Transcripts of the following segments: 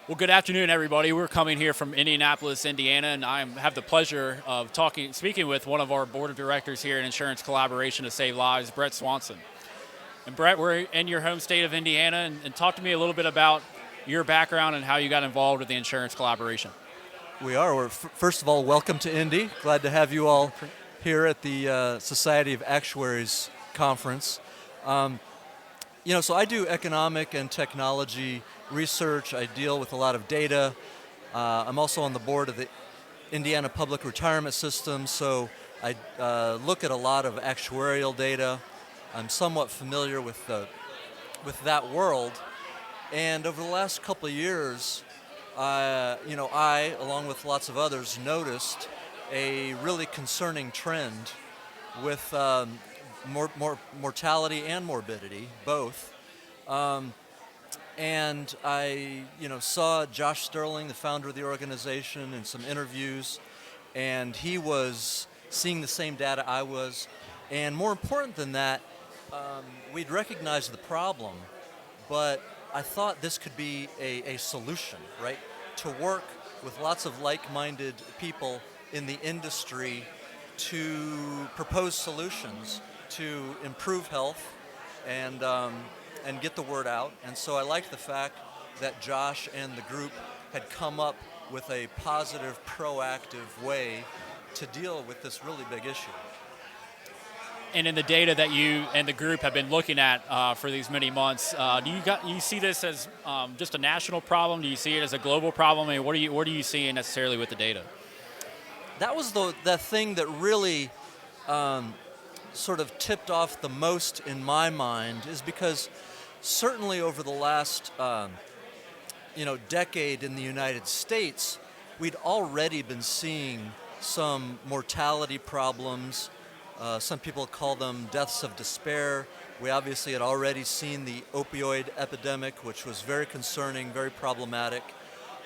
Well, good afternoon, everybody. We're coming here from Indianapolis, Indiana, and I have the pleasure of speaking with one of our board of directors here at Insurance Collaboration to Save Lives, Bret Swanson. And Bret, we're in your home state of Indiana, and talk to me a little bit about your background and how you got involved with the Insurance Collaboration. We are. First of all, welcome to Indy. Glad to have you all here at the Society of Actuaries conference. So I do economic and technology research. I deal with a lot of data. I'm also on the board of the Indiana Public Retirement System, so I look at a lot of actuarial data. I'm somewhat familiar with that world. And over the last couple of years, I, along with lots of others, noticed a really concerning trend with mortality and morbidity, both. And I, saw Josh Sterling, the founder of the organization, in some interviews, and he was seeing the same data I was. And more important than that, we'd recognized the problem, but I thought this could be a solution, right? To work with lots of like-minded people in the industry to propose solutions to improve health and get the word out. And so I liked the fact that Josh and the group had come up with a positive, proactive way to deal with this really big issue. And in the data that you and the group have been looking at for these many months, do you see this as just a national problem? Do you see it as a global problem? I mean, what are you seeing necessarily with the data? That was the thing that really sort of tipped off the most in my mind, is because certainly over the last decade in the United States, we'd already been seeing some mortality problems. Some people call them deaths of despair. We obviously had already seen the opioid epidemic, which was very concerning, very problematic.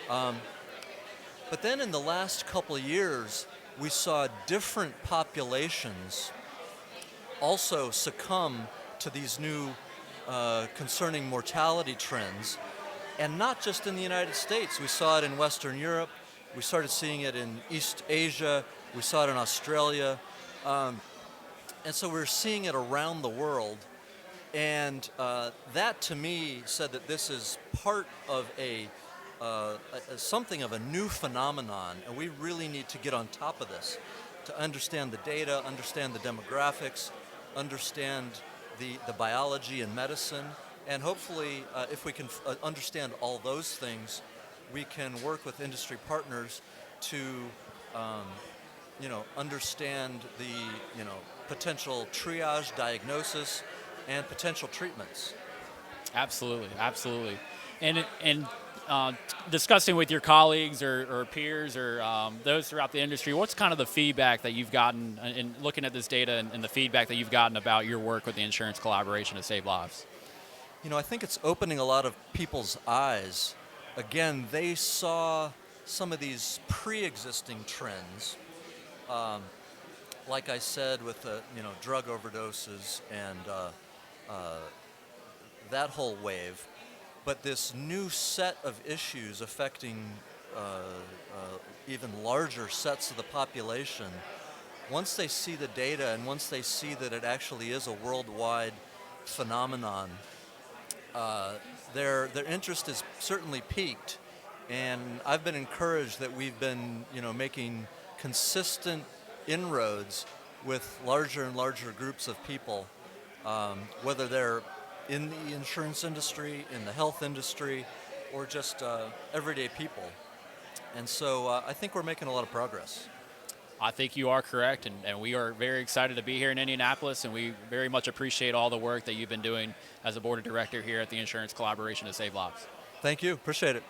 But then in the last couple of years, we saw different populations also succumb to these new concerning mortality trends, and not just in the United States. We saw it in Western Europe. We started seeing it in East Asia. We saw it in Australia. And so we're seeing it around the world. And that, to me, said that this is part of something of a new phenomenon, and we really need to get on top of this to understand the data, understand the demographics, understand the biology and medicine, and hopefully, if we can understand all those things, we can work with industry partners to, understand the, potential triage, diagnosis, and potential treatments. Absolutely. And discussing with your colleagues or peers or those throughout the industry, what's kind of the feedback that you've gotten in looking at this data and the feedback that you've gotten about your work with the Insurance Collaboration to Save Lives? I think it's opening a lot of people's eyes. Again, they saw some of these pre-existing trends, like I said, with the drug overdoses and that whole wave. But this new set of issues affecting even larger sets of the population, once they see the data and once they see that it actually is a worldwide phenomenon, their interest is certainly piqued. And I've been encouraged that we've been making consistent inroads with larger and larger groups of people, whether they're in the insurance industry, in the health industry, or just everyday people. And so I think we're making a lot of progress. I think you are correct, and we are very excited to be here in Indianapolis, and we very much appreciate all the work that you've been doing as a board of director here at the Insurance Collaboration to Save Lives. Thank you. Appreciate it.